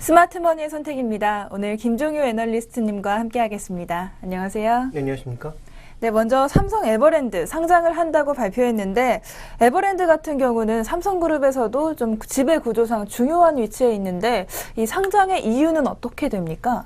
스마트머니의 선택입니다. 오늘 김종효 애널리스트님과 함께하겠습니다. 안녕하세요. 네, 안녕하십니까? 네, 먼저 삼성 에버랜드 상장을 한다고 발표했는데 에버랜드 같은 경우는 삼성그룹에서도 좀 지배 구조상 중요한 위치에 있는데 이 상장의 이유는 어떻게 됩니까?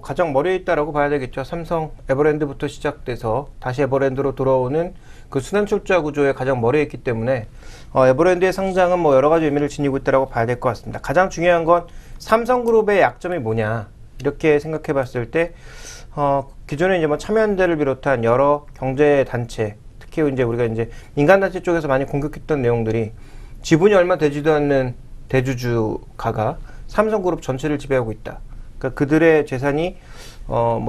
가장 머리에 있다라고 봐야 되겠죠. 삼성 에버랜드부터 시작돼서 다시 에버랜드로 돌아오는 그 순환출자 구조에 가장 머리에 있기 때문에 에버랜드의 상장은 여러 가지 의미를 지니고 있다라고 봐야 될 것 같습니다. 가장 중요한 건 삼성그룹의 약점이 뭐냐 이렇게 생각해 봤을 때 기존에 이제 참여연대를 비롯한 여러 경제 단체, 특히 이제 우리가 이제 민간단체 쪽에서 많이 공격했던 내용들이 지분이 얼마 되지도 않는 대주주가가 삼성그룹 전체를 지배하고 있다. 그러니까 그들의 재산이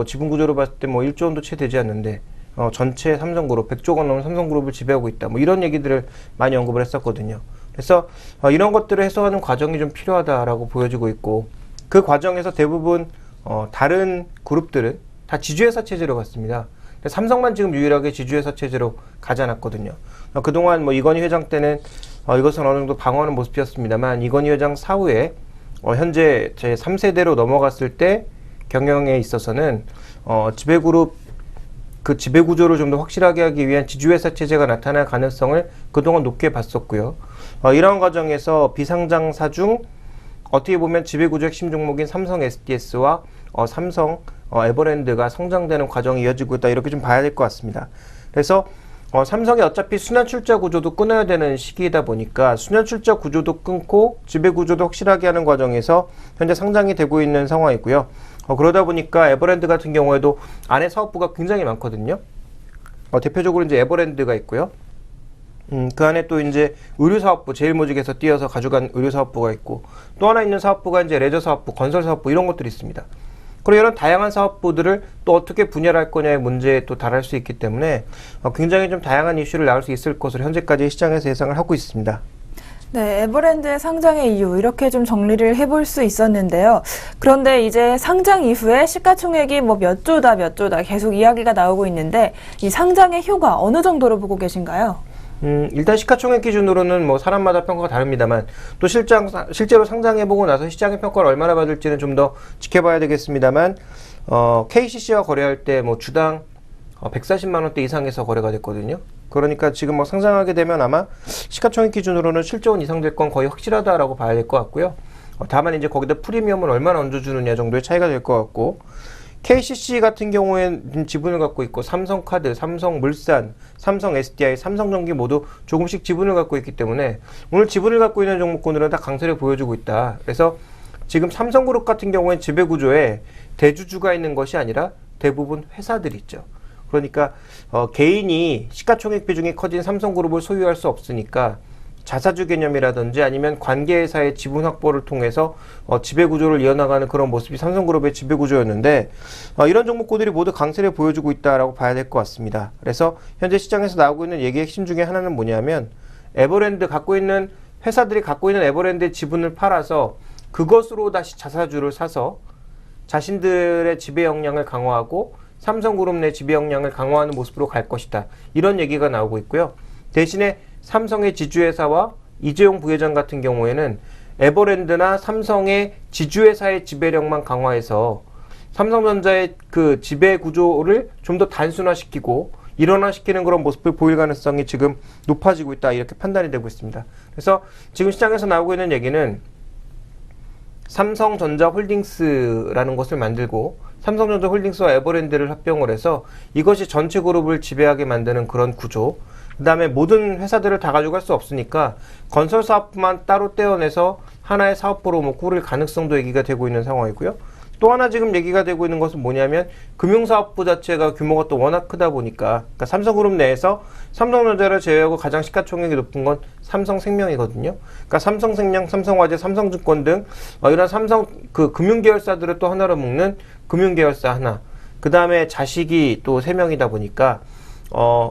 지분 구조로 봤을 때 1조 원도 채 되지 않는데 전체 삼성그룹 100조 원 넘는 삼성그룹을 지배하고 있다. 이런 얘기들을 많이 언급을 했었거든요. 그래서 이런 것들을 해소하는 과정이 좀 필요하다라고 보여지고 있고 그 과정에서 대부분 다른 그룹들은 다 지주회사 체제로 갔습니다. 삼성만 지금 유일하게 지주회사 체제로 가지 않았거든요. 그동안 이건희 회장 때는 이것은 어느 정도 방어하는 모습이었습니다만 이건희 회장 사후에 현재 제 3세대로 넘어갔을 때 경영에 있어서는 지배그룹 그 지배구조를 좀 더 확실하게 하기 위한 지주회사 체제가 나타날 가능성을 그동안 높게 봤었고요. 이러한 과정에서 비상장사 중 어떻게 보면 지배구조 핵심 종목인 삼성 SDS와 삼성 에버랜드가 성장되는 과정이 이어지고 있다 이렇게 좀 봐야 될 것 같습니다. 그래서 삼성이 어차피 순환출자 구조도 끊어야 되는 시기이다 보니까 순환출자 구조도 끊고 지배구조도 확실하게 하는 과정에서 현재 상장이 되고 있는 상황이고요. 그러다 보니까 에버랜드 같은 경우에도 안에 사업부가 굉장히 많거든요. 대표적으로 이제 에버랜드가 있고요. 그 안에 또 이제 의류사업부, 제일모직에서 뛰어서 가져간 의류사업부가 있고 또 하나 있는 사업부가 이제 레저사업부, 건설사업부 이런 것들이 있습니다. 그리고 이런 다양한 사업부들을 또 어떻게 분열할 거냐의 문제에 또 달할 수 있기 때문에 굉장히 좀 다양한 이슈를 나올 수 있을 것으로 현재까지 시장에서 예상을 하고 있습니다. 네, 에버랜드의 상장의 이유 이렇게 좀 정리를 해볼 수 있었는데요. 그런데 이제 상장 이후에 시가총액이 몇 조다 계속 이야기가 나오고 있는데 이 상장의 효과 어느 정도로 보고 계신가요? 일단 시가총액 기준으로는 사람마다 평가가 다릅니다만 또 실제로 상장해보고 나서 시장의 평가를 얼마나 받을지는 좀 더 지켜봐야 되겠습니다만 KCC와 거래할 때 주당 140만 원대 이상에서 거래가 됐거든요. 그러니까 지금 상장하게 되면 아마 시가총액 기준으로는 실적은 이상 될 건 거의 확실하다라고 봐야 될 것 같고요. 다만 이제 거기다 프리미엄을 얼마나 얹어주느냐 정도의 차이가 될 것 같고 KCC 같은 경우에는 지분을 갖고 있고 삼성카드, 삼성물산, 삼성 SDI, 삼성전기 모두 조금씩 지분을 갖고 있기 때문에 오늘 지분을 갖고 있는 종목군들은 다 강세를 보여주고 있다. 그래서 지금 삼성그룹 같은 경우에는 지배구조에 대주주가 있는 것이 아니라 대부분 회사들이 있죠. 그러니까 개인이 시가총액 비중이 커진 삼성그룹을 소유할 수 없으니까 자사주 개념이라든지 아니면 관계회사의 지분 확보를 통해서 지배구조를 이어나가는 그런 모습이 삼성그룹의 지배구조였는데 이런 종목군들이 모두 강세를 보여주고 있다라고 봐야 될 것 같습니다. 그래서 현재 시장에서 나오고 있는 얘기의 핵심 중에 하나는 뭐냐면 에버랜드 회사들이 갖고 있는 에버랜드의 지분을 팔아서 그것으로 다시 자사주를 사서 자신들의 지배 역량을 강화하고 삼성그룹 내 지배 역량을 강화하는 모습으로 갈 것이다. 이런 얘기가 나오고 있고요. 대신에 삼성의 지주회사와 이재용 부회장 같은 경우에는 에버랜드나 삼성의 지주회사의 지배력만 강화해서 삼성전자의 그 지배 구조를 좀 더 단순화시키고 일원화시키는 그런 모습을 보일 가능성이 지금 높아지고 있다. 이렇게 판단이 되고 있습니다. 그래서 지금 시장에서 나오고 있는 얘기는 삼성전자 홀딩스라는 것을 만들고 삼성전자 홀딩스와 에버랜드를 합병을 해서 이것이 전체 그룹을 지배하게 만드는 그런 구조. 그 다음에 모든 회사들을 다 가져갈 수 없으니까 건설 사업만 따로 떼어내서 하나의 사업부로 꾸릴 가능성도 얘기가 되고 있는 상황이고요. 또 하나 지금 얘기가 되고 있는 것은 뭐냐면 금융사업부 자체가 규모가 또 워낙 크다 보니까 그러니까 삼성그룹 내에서 삼성전자를 제외하고 가장 시가총액이 높은 건 삼성생명이거든요. 그러니까 삼성생명, 삼성화재, 삼성증권 등 이런 삼성 그 금융계열사들을 또 하나로 묶는 금융계열사 하나. 그 다음에 자식이 또 3명이다 보니까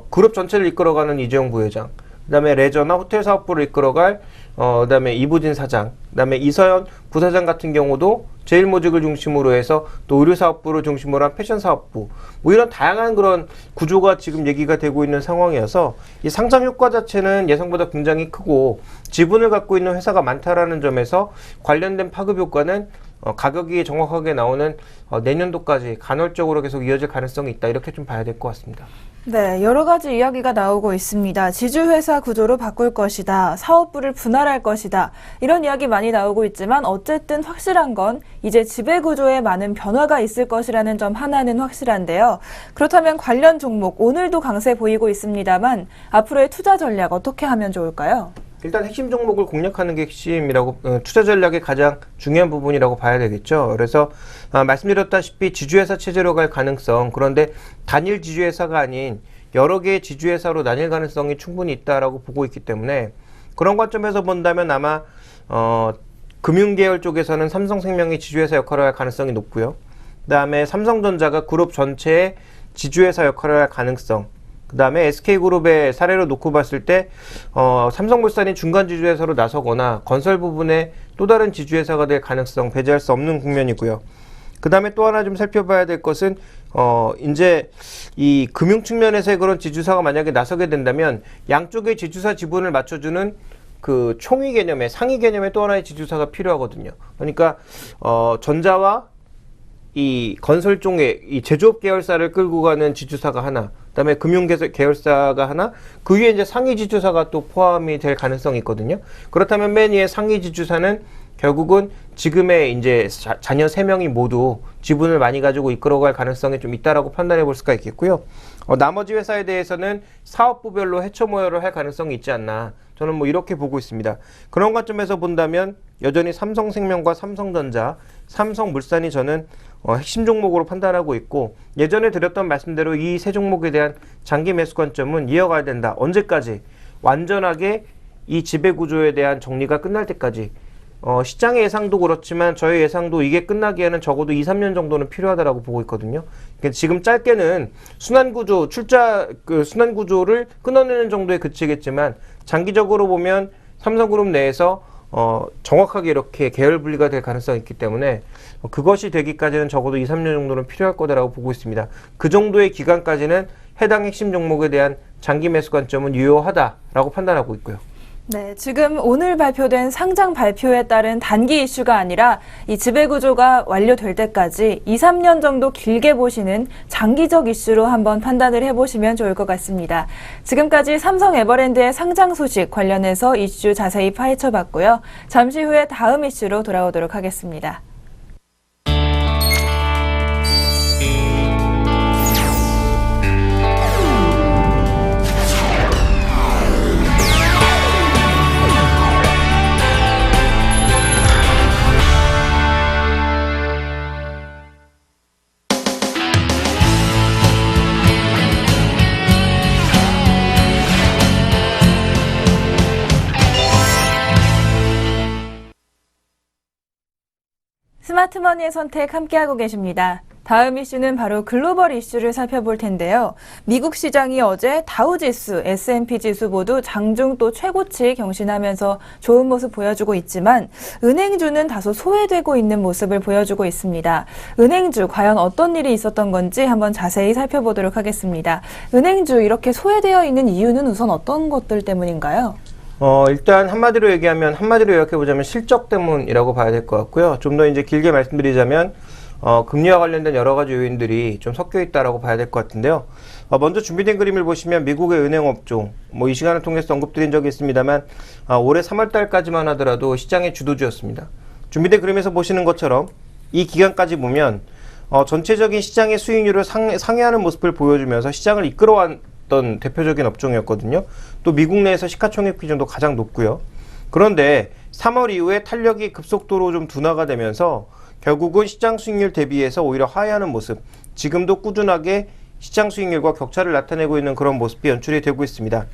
그룹 전체를 이끌어가는 이재용 부회장, 그 다음에 레저나 호텔 사업부를 이끌어갈 그 다음에 이부진 사장, 그 다음에 이서연 부사장 같은 경우도 제일모직을 중심으로 해서 또 의류사업부를 중심으로 한 패션사업부, 이런 다양한 그런 구조가 지금 얘기가 되고 있는 상황이어서 이 상장 효과 자체는 예상보다 굉장히 크고 지분을 갖고 있는 회사가 많다라는 점에서 관련된 파급 효과는 가격이 정확하게 나오는 내년도까지 간헐적으로 계속 이어질 가능성이 있다. 이렇게 좀 봐야 될 것 같습니다. 네, 여러 가지 이야기가 나오고 있습니다. 지주회사 구조로 바꿀 것이다. 사업부를 분할할 것이다. 이런 이야기 많이 나오고 있지만 어쨌든 확실한 건 이제 지배구조에 많은 변화가 있을 것이라는 점 하나는 확실한데요. 그렇다면 관련 종목 오늘도 강세 보이고 있습니다만 앞으로의 투자 전략 어떻게 하면 좋을까요? 일단 핵심 종목을 공략하는 게 핵심이라고 투자 전략의 가장 중요한 부분이라고 봐야 되겠죠. 그래서 말씀드렸다시피 지주회사 체제로 갈 가능성, 그런데 단일 지주회사가 아닌 여러 개의 지주회사로 나뉠 가능성이 충분히 있다라고 보고 있기 때문에 그런 관점에서 본다면 아마 금융계열 쪽에서는 삼성생명이 지주회사 역할을 할 가능성이 높고요. 그다음에 삼성전자가 그룹 전체의 지주회사 역할을 할 가능성, 그 다음에 SK그룹의 사례로 놓고 봤을 때 삼성물산이 중간 지주회사로 나서거나 건설 부분에 또 다른 지주회사가 될 가능성 배제할 수 없는 국면이고요. 그 다음에 또 하나 좀 살펴봐야 될 것은 이제 이 금융 측면에서의 그런 지주사가 만약에 나서게 된다면 양쪽의 지주사 지분을 맞춰주는 그 총위 개념의 상위 개념의 또 하나의 지주사가 필요하거든요. 그러니까 전자와 이 건설 쪽의 이 제조업 계열사를 끌고 가는 지주사가 하나, 그다음에 금융 계열사가 하나, 그 위에 이제 상위 지주사가 또 포함이 될 가능성이 있거든요. 그렇다면 맨 위에 상위 지주사는 결국은 지금의 이제 자녀 3명이 모두 지분을 많이 가지고 이끌어갈 가능성이 좀 있다라고 판단해 볼 수가 있겠고요. 나머지 회사에 대해서는 사업부별로 해처 모여를 할 가능성이 있지 않나. 저는 뭐 이렇게 보고 있습니다. 그런 관점에서 본다면 여전히 삼성생명과 삼성전자, 삼성물산이 저는 핵심 종목으로 판단하고 있고, 예전에 드렸던 말씀대로 이 세 종목에 대한 장기 매수 관점은 이어가야 된다. 언제까지? 완전하게 이 지배구조에 대한 정리가 끝날 때까지. 시장의 예상도 그렇지만 저의 예상도 이게 끝나기에는 적어도 2, 3년 정도는 필요하다라고 보고 있거든요. 그러니까 지금 짧게는 순환구조, 순환구조를 끊어내는 정도에 그치겠지만 장기적으로 보면 삼성그룹 내에서 정확하게 이렇게 계열 분리가 될 가능성이 있기 때문에 그것이 되기까지는 적어도 2, 3년 정도는 필요할 거다라고 보고 있습니다. 그 정도의 기간까지는 해당 핵심 종목에 대한 장기 매수 관점은 유효하다라고 판단하고 있고요. 네, 지금 오늘 발표된 상장 발표에 따른 단기 이슈가 아니라 이 지배구조가 완료될 때까지 2, 3년 정도 길게 보시는 장기적 이슈로 한번 판단을 해보시면 좋을 것 같습니다. 지금까지 삼성 에버랜드의 상장 소식 관련해서 이슈 자세히 파헤쳐봤고요. 잠시 후에 다음 이슈로 돌아오도록 하겠습니다. 스마트머니의 선택 함께하고 계십니다. 다음 이슈는 바로 글로벌 이슈를 살펴볼 텐데요. 미국 시장이 어제 다우지수, S&P 지수 모두 장중 또 최고치 경신하면서 좋은 모습 보여주고 있지만 은행주는 다소 소외되고 있는 모습을 보여주고 있습니다. 은행주 과연 어떤 일이 있었던 건지 한번 자세히 살펴보도록 하겠습니다. 은행주 이렇게 소외되어 있는 이유는 우선 어떤 것들 때문인가요? 일단 한마디로 요약해보자면 실적 때문이라고 봐야 될 것 같고요. 좀 더 이제 길게 말씀드리자면, 금리와 관련된 여러 가지 요인들이 좀 섞여 있다라고 봐야 될 것 같은데요. 먼저 준비된 그림을 보시면 미국의 은행 업종, 이 시간을 통해서 언급드린 적이 있습니다만, 올해 3월 달까지만 하더라도 시장의 주도주였습니다. 준비된 그림에서 보시는 것처럼 이 기간까지 보면, 전체적인 시장의 수익률을 상회하는 모습을 보여주면서 시장을 이끌어왔던 대표적인 업종이었거든요. 또 미국 내에서 시가총액 비중도 가장 높고요. 그런데 3월 이후에 탄력이 급속도로 좀 둔화가 되면서 결국은 시장 수익률 대비해서 오히려 하회하는 모습, 지금도 꾸준하게 시장 수익률과 격차를 나타내고 있는 그런 모습이 연출이 되고 있습니다.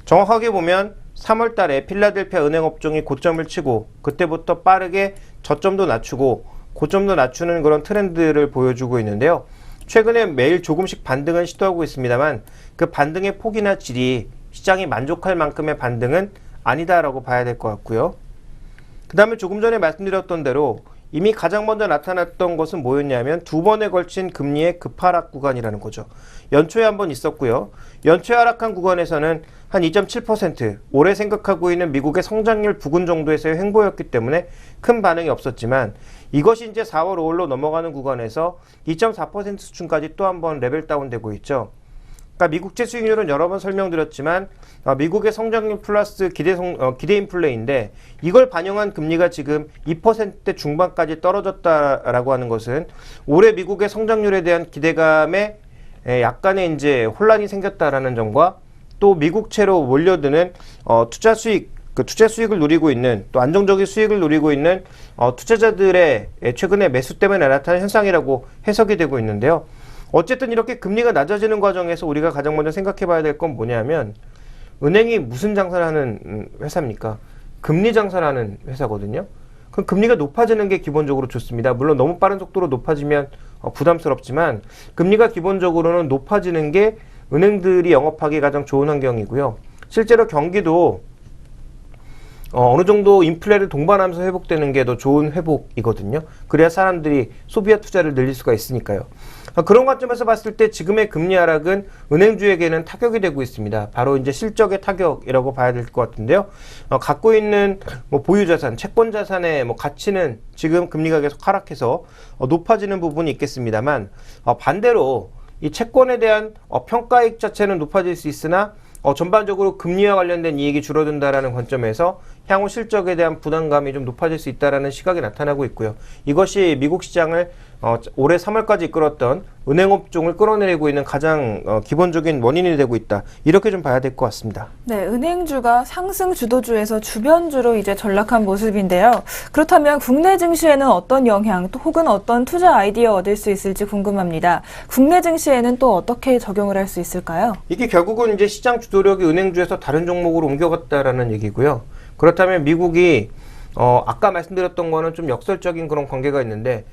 정확하게 보면 3월 달에 필라델피아 은행 업종이 고점을 치고 그때부터 빠르게 저점도 낮추고 고점도 낮추는 그런 트렌드를 보여주고 있는데요. 최근에 매일 조금씩 반등은 시도하고 있습니다만 그 반등의 폭이나 질이 시장이 만족할 만큼의 반등은 아니다라고 봐야 될 것 같고요. 그 다음에 조금 전에 말씀드렸던 대로 이미 가장 먼저 나타났던 것은 뭐였냐면 두 번에 걸친 금리의 급하락 구간이라는 거죠. 연초에 한번 있었고요. 연초에 하락한 구간에서는 한 2.7%, 올해 생각하고 있는 미국의 성장률 부근 정도에서의 횡보였기 때문에 큰 반응이 없었지만 이것이 이제 4월, 5월로 넘어가는 구간에서 2.4% 수준까지 또 한번 레벨 다운되고 있죠. 그러니까 미국채 수익률은 여러 번 설명드렸지만 미국의 성장률 플러스 기대 인플레인데 이걸 반영한 금리가 지금 2%대 중반까지 떨어졌다라고 하는 것은 올해 미국의 성장률에 대한 기대감에 약간의 이제 혼란이 생겼다라는 점과 또 미국채로 몰려드는 투자 수익, 그 투자 수익을 누리고 있는 또 안정적인 수익을 누리고 있는 투자자들의 최근에 매수 때문에 나타난 현상이라고 해석이 되고 있는데요. 어쨌든 이렇게 금리가 낮아지는 과정에서 우리가 가장 먼저 생각해 봐야 될 건 뭐냐면 은행이 무슨 장사를 하는 회사입니까? 금리 장사를 하는 회사거든요. 그럼 금리가 높아지는 게 기본적으로 좋습니다. 물론 너무 빠른 속도로 높아지면 부담스럽지만 금리가 기본적으로는 높아지는 게 은행들이 영업하기 가장 좋은 환경이고요. 실제로 경기도 어느 정도 인플레를 동반하면서 회복되는 게 더 좋은 회복이거든요. 그래야 사람들이 소비와 투자를 늘릴 수가 있으니까요. 그런 관점에서 봤을 때 지금의 금리 하락은 은행주에게는 타격이 되고 있습니다. 바로 이제 실적의 타격이라고 봐야 될 것 같은데요. 갖고 있는 보유자산, 채권자산의 가치는 지금 금리가 계속 하락해서 높아지는 부분이 있겠습니다만 반대로 이 채권에 대한 평가액 자체는 높아질 수 있으나 전반적으로 금리와 관련된 이익이 줄어든다라는 관점에서 향후 실적에 대한 부담감이 좀 높아질 수 있다라는 시각이 나타나고 있고요. 이것이 미국 시장을 올해 3월까지 이끌었던 은행업종을 끌어내리고 있는 가장 기본적인 원인이 되고 있다. 이렇게 좀 봐야 될 것 같습니다. 네, 은행주가 상승 주도주에서 주변주로 이제 전락한 모습인데요. 그렇다면 국내 증시에는 어떤 영향, 또 혹은 어떤 투자 아이디어 얻을 수 있을지 궁금합니다. 국내 증시에는 또 어떻게 적용을 할 수 있을까요? 이게 결국은 이제 시장 주도력이 은행주에서 다른 종목으로 옮겨갔다라는 얘기고요. 그렇다면 미국이 아까 말씀드렸던 거는 좀 역설적인 그런 관계가 있는데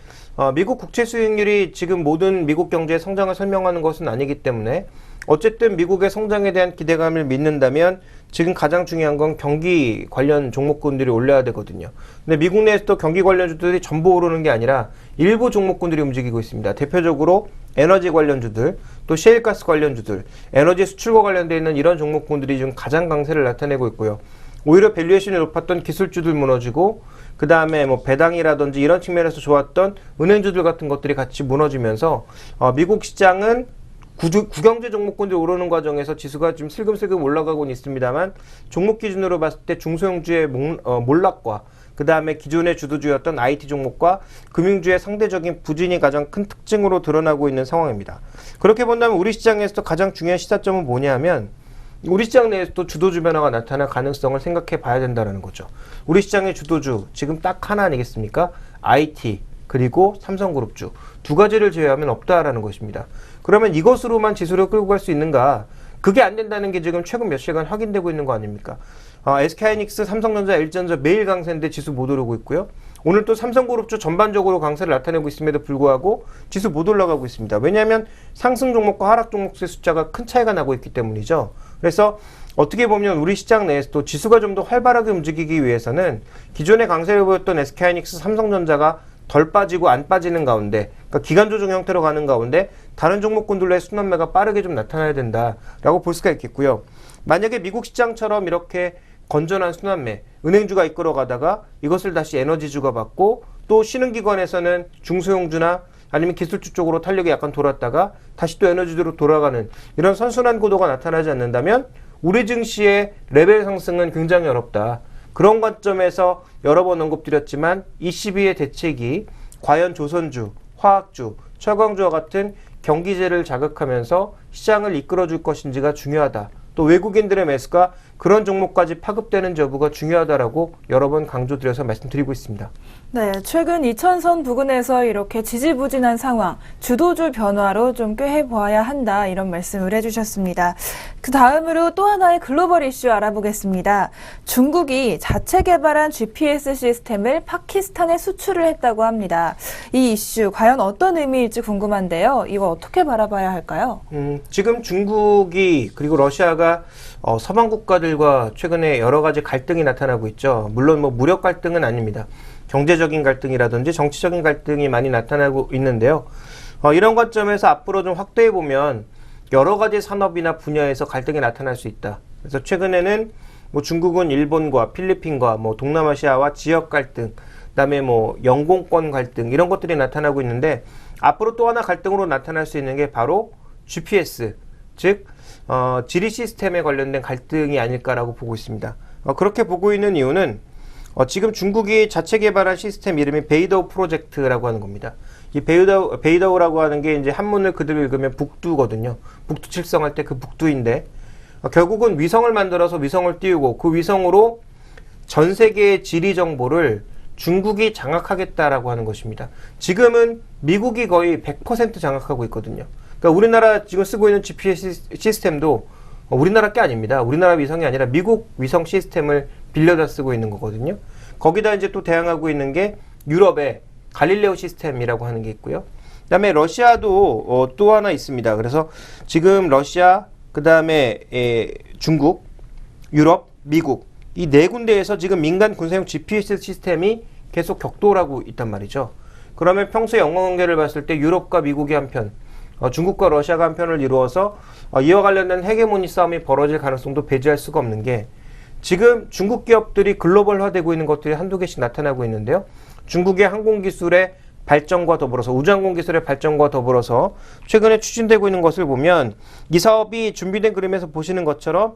미국 국채 수익률이 지금 모든 미국 경제의 성장을 설명하는 것은 아니기 때문에 어쨌든 미국의 성장에 대한 기대감을 믿는다면 지금 가장 중요한 건 경기 관련 종목군들이 올려야 되거든요. 근데 미국 내에서도 경기 관련주들이 전부 오르는 게 아니라 일부 종목군들이 움직이고 있습니다. 대표적으로 에너지 관련주들, 또 셰일가스 관련주들, 에너지 수출과 관련되어 있는 이런 종목군들이 지금 가장 강세를 나타내고 있고요. 오히려 밸류에이션이 높았던 기술주들 무너지고 그 다음에 배당이라든지 이런 측면에서 좋았던 은행주들 같은 것들이 같이 무너지면서 미국 시장은 구경제 종목군들이 오르는 과정에서 지수가 좀 슬금슬금 올라가고는 있습니다만 종목 기준으로 봤을 때 중소형주의 몰락과 그 다음에 기존의 주도주였던 IT 종목과 금융주의 상대적인 부진이 가장 큰 특징으로 드러나고 있는 상황입니다. 그렇게 본다면 우리 시장에서도 가장 중요한 시사점은 뭐냐면 우리 시장 내에서도 주도주 변화가 나타날 가능성을 생각해 봐야 된다는 거죠. 우리 시장의 주도주 지금 딱 하나 아니겠습니까? IT 그리고 삼성그룹주 두 가지를 제외하면 없다라는 것입니다. 그러면 이것으로만 지수를 끌고 갈 수 있는가? 그게 안 된다는 게 지금 최근 몇 시간 확인되고 있는 거 아닙니까? SK하이닉스, 삼성전자, LG전자 매일 강세인데 지수 못 오르고 있고요. 오늘 또 삼성그룹주 전반적으로 강세를 나타내고 있음에도 불구하고 지수 못 올라가고 있습니다. 왜냐하면 상승 종목과 하락 종목의 숫자가 큰 차이가 나고 있기 때문이죠. 그래서 어떻게 보면 우리 시장 내에서도 지수가 좀 더 활발하게 움직이기 위해서는 기존의 강세를 보였던 SK하이닉스, 삼성전자가 덜 빠지고 안 빠지는 가운데, 그러니까 기간 조정 형태로 가는 가운데 다른 종목군들의 순환매가 빠르게 좀 나타나야 된다라고 볼 수가 있겠고요. 만약에 미국 시장처럼 이렇게 건전한 순환매, 은행주가 이끌어가다가 이것을 다시 에너지주가 받고 또 신흥기관에서는 중소형주나 아니면 기술주 쪽으로 탄력이 약간 돌았다가 다시 또 에너지주로 돌아가는 이런 선순환 구도가 나타나지 않는다면 우리 증시의 레벨 상승은 굉장히 어렵다. 그런 관점에서 여러 번 언급드렸지만 ECB의 대책이 과연 조선주, 화학주, 철강주와 같은 경기재를 자극하면서 시장을 이끌어줄 것인지가 중요하다. 또 외국인들의 매수가 그런 종목까지 파급되는 여부가 중요하다라고 여러 번 강조드려서 말씀드리고 있습니다. 네, 최근 2000선 부근에서 이렇게 지지부진한 상황, 주도주 변화로 좀 꾀해보아야 한다 이런 말씀을 해주셨습니다. 그 다음으로 또 하나의 글로벌 이슈 알아보겠습니다. 중국이 자체 개발한 GPS 시스템을 파키스탄에 수출을 했다고 합니다. 이 이슈 과연 어떤 의미일지 궁금한데요. 이거 어떻게 바라봐야 할까요? 지금 중국이 그리고 러시아가 서방 국가들과 최근에 여러 가지 갈등이 나타나고 있죠. 물론 무력 갈등은 아닙니다. 경제적인 갈등이라든지 정치적인 갈등이 많이 나타나고 있는데요. 이런 관점에서 앞으로 좀 확대해 보면 여러 가지 산업이나 분야에서 갈등이 나타날 수 있다. 그래서 최근에는 뭐 중국은 일본과 필리핀과 뭐 동남아시아와 지역 갈등, 그다음에 뭐 영공권 갈등 이런 것들이 나타나고 있는데 앞으로 또 하나 갈등으로 나타날 수 있는 게 바로 GPS, 즉 지리 시스템에 관련된 갈등이 아닐까라고 보고 있습니다. 그렇게 보고 있는 이유는 지금 중국이 자체 개발한 시스템 이름이 베이더우 프로젝트라고 하는 겁니다. 이 베이더우라고 하는 게 이제 한문을 그대로 읽으면 북두거든요. 북두 칠성할 때 그 북두인데 결국은 위성을 만들어서 위성을 띄우고 그 위성으로 전 세계의 지리 정보를 중국이 장악하겠다라고 하는 것입니다. 지금은 미국이 거의 100% 장악하고 있거든요. 그러니까 우리나라 지금 쓰고 있는 GPS 시스템도 우리나라 게 아닙니다. 우리나라 위성이 아니라 미국 위성 시스템을 빌려다 쓰고 있는 거거든요. 거기다 이제 또 대항하고 있는 게 유럽의 갈릴레오 시스템이라고 하는 게 있고요. 그 다음에 러시아도 또 하나 있습니다. 그래서 지금 러시아, 그 다음에 중국, 유럽, 미국 이 네 군데에서 지금 민간 군사용 GPS 시스템이 계속 격돌하고 있단 말이죠. 그러면 평소에 영광관계를 봤을 때 유럽과 미국이 한편, 중국과 러시아가 한편을 이루어서 이와 관련된 헤게모니 싸움이 벌어질 가능성도 배제할 수가 없는 게 지금 중국 기업들이 글로벌화되고 있는 것들이 한두 개씩 나타나고 있는데요. 중국의 항공기술의 발전과 더불어서 우주항공기술의 발전과 더불어서 최근에 추진되고 있는 것을 보면 이 사업이 준비된 그림에서 보시는 것처럼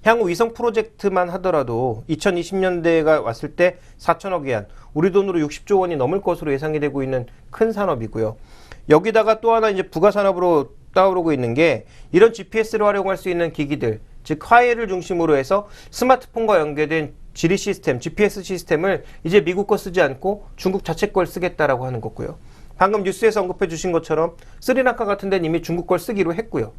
향후 위성 프로젝트만 하더라도 2020년대가 왔을 때 4천억 위안, 우리 돈으로 60조 원이 넘을 것으로 예상이 되고 있는 큰 산업이고요. 여기다가 또 하나 이제 부가 산업으로 떠오르고 있는 게 이런 GPS를 활용할 수 있는 기기들, 즉 화웨이를 중심으로 해서 스마트폰과 연계된 지리 시스템, GPS 시스템을 이제 미국 거 쓰지 않고 중국 자체 걸 쓰겠다라고 하는 거고요. 방금 뉴스에서 언급해 주신 것처럼 스리랑카 같은 데는 이미 중국 걸 쓰기로 했고요.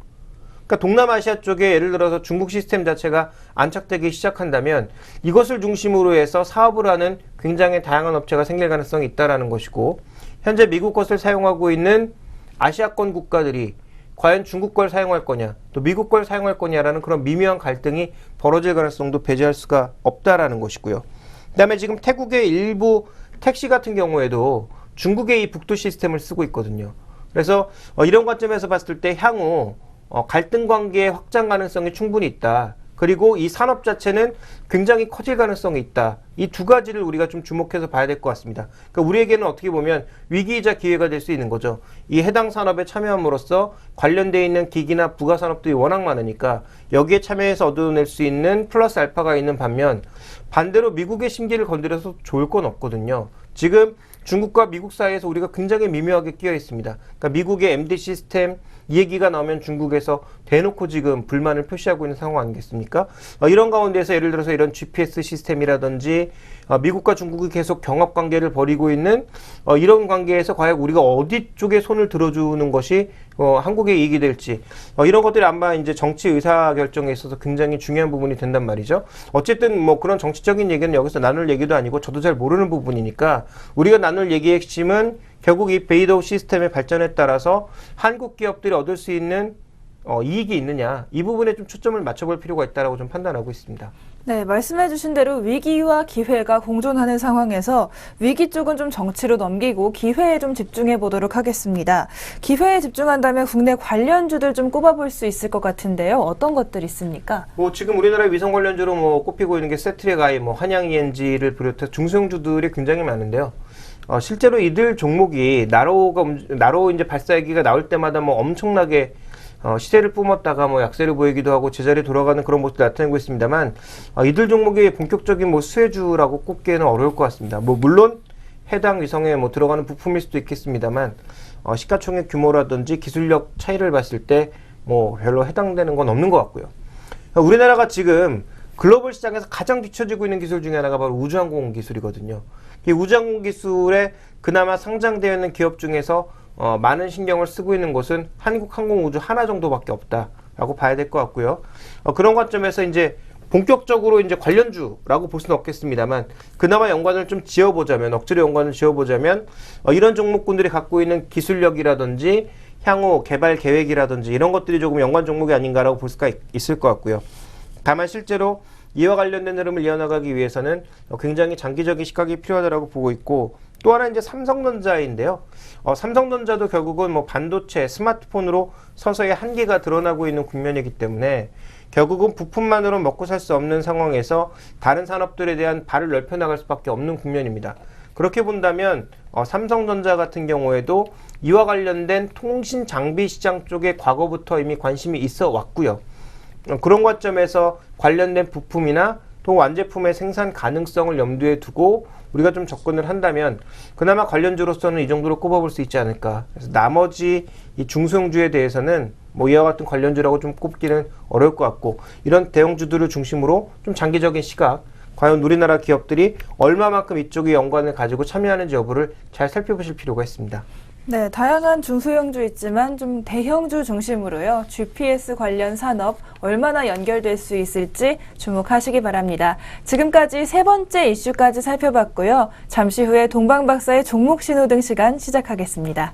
그러니까 동남아시아 쪽에 예를 들어서 중국 시스템 자체가 안착되기 시작한다면 이것을 중심으로 해서 사업을 하는 굉장히 다양한 업체가 생길 가능성이 있다라는 것이고 현재 미국 것을 사용하고 있는 아시아권 국가들이 과연 중국 걸 사용할 거냐 또 미국 걸 사용할 거냐라는 그런 미묘한 갈등이 벌어질 가능성도 배제할 수가 없다라는 것이고요. 그 다음에 지금 태국의 일부 택시 같은 경우에도 중국의 이 북두 시스템을 쓰고 있거든요. 그래서 이런 관점에서 봤을 때 향후 갈등 관계의 확장 가능성이 충분히 있다. 그리고 이 산업 자체는 굉장히 커질 가능성이 있다. 이 두 가지를 우리가 좀 주목해서 봐야 될 것 같습니다. 그러니까 우리에게는 어떻게 보면 위기이자 기회가 될 수 있는 거죠. 이 해당 산업에 참여함으로써 관련되어 있는 기기나 부가 산업들이 워낙 많으니까 여기에 참여해서 얻어낼 수 있는 플러스 알파가 있는 반면 반대로 미국의 심기를 건드려서 좋을 건 없거든요. 지금 중국과 미국 사이에서 우리가 굉장히 미묘하게 끼어 있습니다. 그러니까 미국의 MD 시스템 이 얘기가 나오면 중국에서 대놓고 지금 불만을 표시하고 있는 상황 아니겠습니까? 이런 가운데서 예를 들어서 이런 GPS 시스템이라든지 미국과 중국이 계속 경합 관계를 벌이고 있는 이런 관계에서 과연 우리가 어디 쪽에 손을 들어주는 것이 한국의 이익이 될지 이런 것들이 아마 이제 정치 의사 결정에 있어서 굉장히 중요한 부분이 된단 말이죠. 어쨌든 뭐 그런 정치적인 얘기는 여기서 나눌 얘기도 아니고 저도 잘 모르는 부분이니까 우리가 나눌 얘기의 핵심은 결국 이 베이더우 시스템의 발전에 따라서 한국 기업들이 얻을 수 있는 이익이 있느냐 이 부분에 좀 초점을 맞춰볼 필요가 있다고 좀 판단하고 있습니다. 네, 말씀해주신 대로 위기와 기회가 공존하는 상황에서 위기 쪽은 좀 정치로 넘기고 기회에 좀 집중해 보도록 하겠습니다. 기회에 집중한다면 국내 관련주들 좀 꼽아볼 수 있을 것 같은데요. 어떤 것들 있습니까? 뭐 지금 우리나라 위성 관련주로 뭐 꼽히고 있는 게 세트랙아이, 뭐 한양 ENG를 비롯해 중소형주들이 굉장히 많은데요. 실제로 이들 종목이 나로 이제 발사기가 나올 때마다 뭐 엄청나게 시세를 뿜었다가 뭐 약세를 보이기도 하고 제자리에 돌아가는 그런 모습이 나타나고 있습니다만 이들 종목이 본격적인 뭐 수혜주라고 꼽기에는 어려울 것 같습니다. 뭐 물론 해당 위성에 뭐 들어가는 부품일 수도 있겠습니다만 시가총액 규모라든지 기술력 차이를 봤을 때 뭐 별로 해당되는 건 없는 것 같고요. 우리나라가 지금 글로벌 시장에서 가장 뒤처지고 있는 기술 중에 하나가 바로 우주항공 기술이거든요. 이 우주항공 기술에 그나마 상장되어 있는 기업 중에서 많은 신경을 쓰고 있는 곳은 한국항공우주 하나 정도밖에 없다라고 봐야 될 것 같고요. 그런 관점에서 이제 본격적으로 이제 관련주라고 볼 수는 없겠습니다만 그나마 연관을 좀 지어보자면 억지로 연관을 지어보자면 이런 종목군들이 갖고 있는 기술력이라든지 향후 개발 계획이라든지 이런 것들이 조금 연관 종목이 아닌가라고 볼 수가 있을 것 같고요. 다만 실제로 이와 관련된 흐름을 이어나가기 위해서는 굉장히 장기적인 시각이 필요하다고 보고 있고, 또 하나 이제 삼성전자인데요. 삼성전자도 결국은 뭐 반도체, 스마트폰으로 서서히 한계가 드러나고 있는 국면이기 때문에 결국은 부품만으로 먹고 살 수 없는 상황에서 다른 산업들에 대한 발을 넓혀 나갈 수밖에 없는 국면입니다. 그렇게 본다면 삼성전자 같은 경우에도 이와 관련된 통신 장비 시장 쪽에 과거부터 이미 관심이 있어 왔고요. 그런 관점에서 관련된 부품이나 또 완제품의 생산 가능성을 염두에 두고 우리가 좀 접근을 한다면 그나마 관련주로서는 이 정도로 꼽아볼 수 있지 않을까. 그래서 나머지 이 중소형주에 대해서는 뭐 이와 같은 관련주라고 좀 꼽기는 어려울 것 같고, 이런 대형주들을 중심으로 좀 장기적인 시각, 과연 우리나라 기업들이 얼마만큼 이쪽에 연관을 가지고 참여하는지 여부를 잘 살펴보실 필요가 있습니다. 네, 다양한 중소형주 있지만 좀 대형주 중심으로요. GPS 관련 산업 얼마나 연결될 수 있을지 주목하시기 바랍니다. 지금까지 세 번째 이슈까지 살펴봤고요. 잠시 후에 동방박사의 종목 신호등 시간 시작하겠습니다.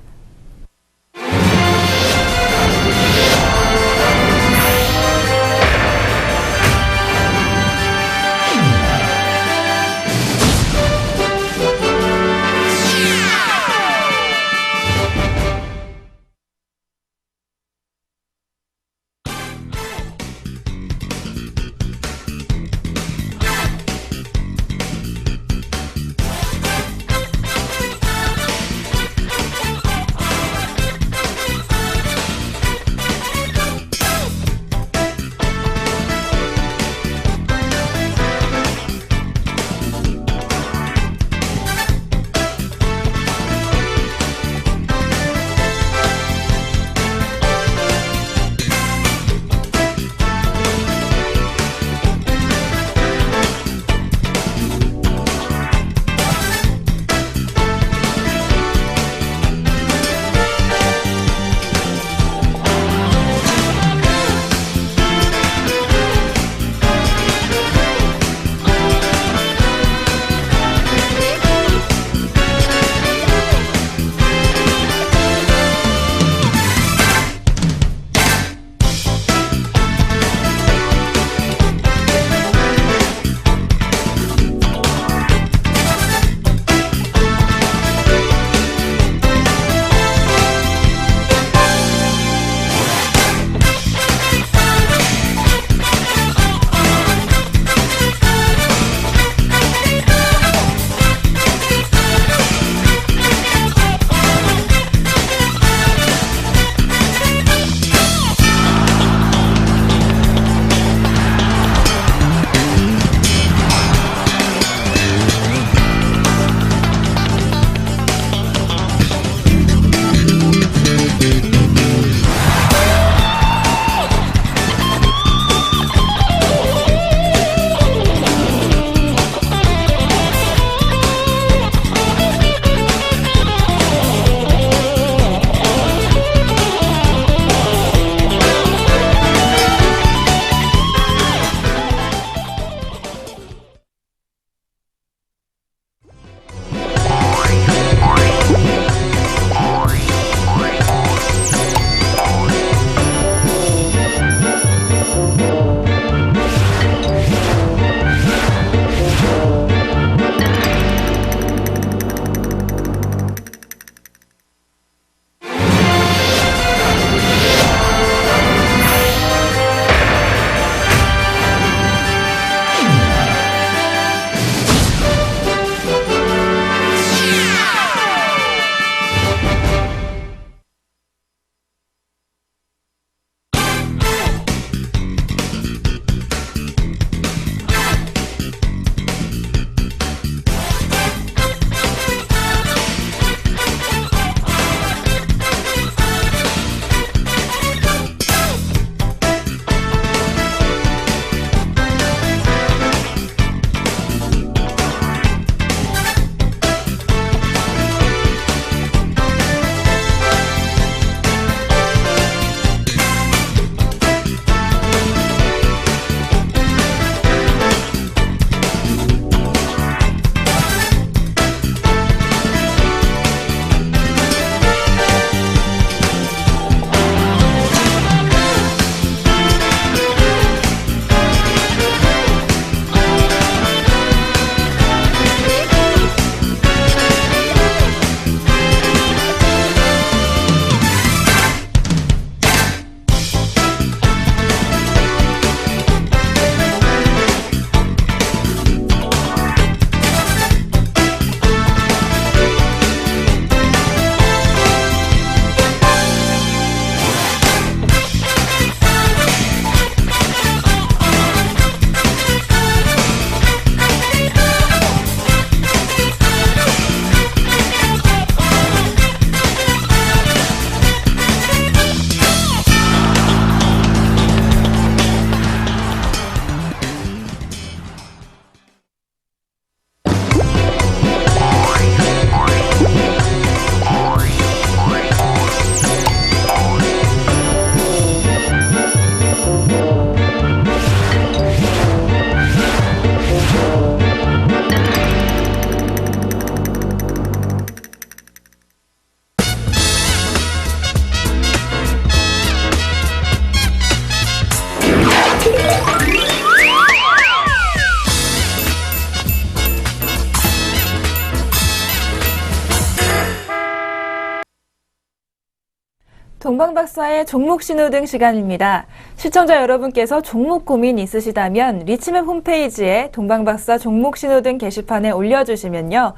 동방박사의 종목 신호등 시간입니다. 시청자 여러분께서 종목 고민 있으시다면 리치맵 홈페이지에 동방박사 종목 신호등 게시판에 올려주시면요.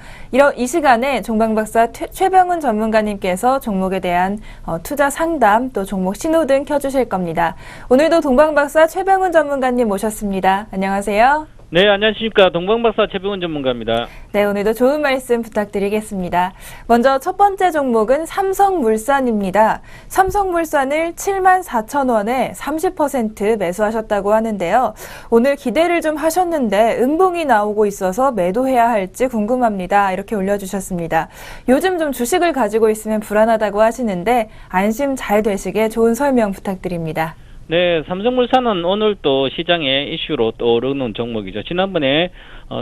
이 시간에 동방박사 최병훈 전문가님께서 종목에 대한 투자 상담 또 종목 신호등 켜주실 겁니다. 오늘도 동방박사 최병훈 전문가님 모셨습니다. 안녕하세요. 네, 안녕하십니까. 동방박사 최병훈 전문가입니다. 네, 오늘도 좋은 말씀 부탁드리겠습니다. 먼저 첫 번째 종목은 삼성물산입니다. 삼성물산을 74,000원에 30% 매수하셨다고 하는데요. 오늘 기대를 좀 하셨는데 음봉이 나오고 있어서 매도해야 할지 궁금합니다. 이렇게 올려주셨습니다. 요즘 좀 주식을 가지고 있으면 불안하다고 하시는데 안심 잘 되시게 좋은 설명 부탁드립니다. 네, 삼성물산은 오늘 또 시장의 이슈로 떠오르는 종목이죠. 지난번에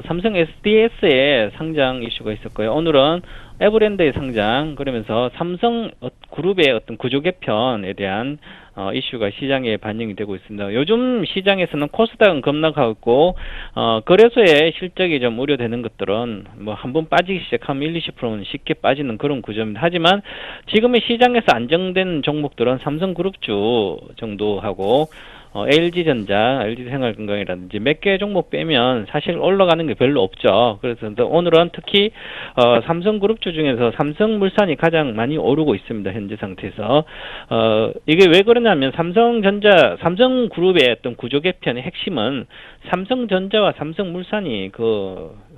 삼성 SDS의 상장 이슈가 있었고요. 오늘은 에버랜드의 상장, 그러면서 삼성 그룹의 어떤 구조 개편에 대한 이슈가 시장에 반영이 되고 있습니다. 요즘 시장에서는 코스닥은 급락하고 있고 거래소의 실적이 좀 우려되는 것들은 뭐 한번 빠지기 시작하면 1-20%는 쉽게 빠지는 그런 구조입니다. 하지만 지금의 시장에서 안정된 종목들은 삼성그룹주 정도 하고 LG전자, LG생활건강이라든지 몇 개 종목 빼면 사실 올라가는 게 별로 없죠. 그래서 오늘은 특히 삼성그룹주 중에서 삼성물산이 가장 많이 오르고 있습니다. 현재 상태에서 이게 왜 그러냐면 삼성그룹의 어떤 구조 개편의 핵심은 삼성전자와 삼성물산이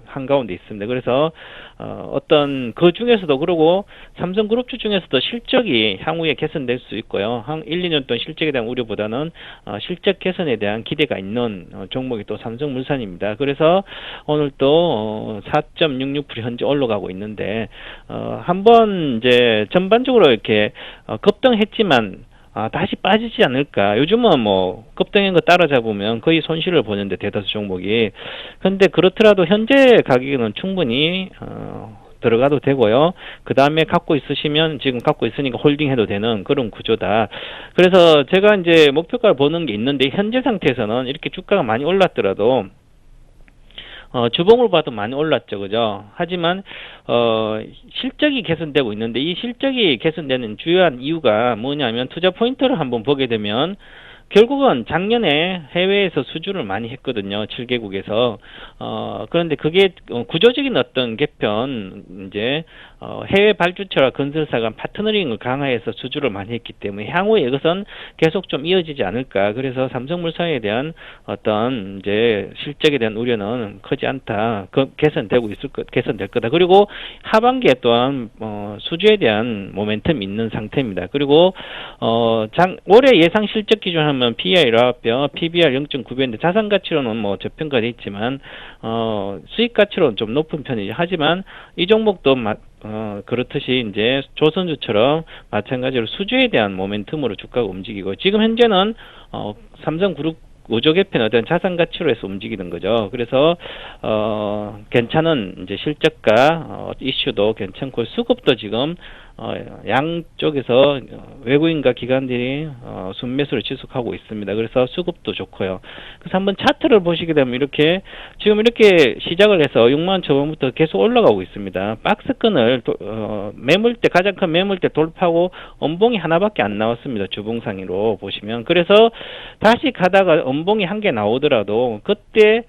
한가운데 있습니다. 그래서 어떤 그 중에서도 그러고 삼성그룹주 중에서도 실적이 향후에 개선될 수 있고요. 한 1-2년 동안 실적에 대한 우려보다는 실적 개선에 대한 기대가 있는 종목이 또 삼성물산입니다. 그래서 오늘 또 4.66% 현재 올라가고 있는데 한번 이제 전반적으로 이렇게 급등했지만 다시 빠지지 않을까. 요즘은 뭐 급등한 거 따라잡으면 거의 손실을 보는데 대다수 종목이. 근데 그렇더라도 현재 가격은 충분히 들어가도 되고요. 그 다음에 갖고 있으시면 지금 갖고 있으니까 홀딩해도 되는 그런 구조다. 그래서 제가 이제 목표가를 보는 게 있는데 현재 상태에서는 이렇게 주가가 많이 올랐더라도 주봉으로 봐도 많이 올랐죠, 그죠? 하지만 실적이 개선되고 있는데 이 실적이 개선되는 주요한 이유가 뭐냐면 투자 포인트를 한번 보게 되면 결국은 작년에 해외에서 수주를 많이 했거든요. 7개국에서. 그런데 그게 구조적인 어떤 개편, 이제 해외 발주처와 건설사가 파트너링을 강화해서 수주를 많이 했기 때문에 향후에 이것은 계속 좀 이어지지 않을까. 그래서 삼성물산에 대한 어떤 이제 실적에 대한 우려는 크지 않다. 개선될 거다. 그리고 하반기에 또한 수주에 대한 모멘텀이 있는 상태입니다. 그리고 올해 예상 실적 기준 하면 PER 9배, PBR 0.9배인데 자산 가치로는 뭐 저평가돼 있지만 수익 가치로는 좀 높은 편이죠. 하지만 이 종목도 그렇듯이 이제 조선주처럼 마찬가지로 수주에 대한 모멘텀으로 주가가 움직이고 지금 현재는 삼성그룹 구조 개편에 대한 자산 가치로 해서 움직이는 거죠. 그래서 괜찮은 이제 실적과 이슈도 괜찮고 수급도 지금 양쪽에서 외국인과 기관들이 순매수를 지속하고 있습니다. 그래서 수급도 좋고요. 그래서 한번 차트를 보시게 되면 이렇게 지금 이렇게 시작을 해서 6만 초반부터 계속 올라가고 있습니다. 박스권을 매물대 가장 큰 매물대 돌파하고 엄봉이 하나밖에 안 나왔습니다. 주봉상으로 보시면. 그래서 다시 가다가 엄봉이 한 개 나오더라도 그때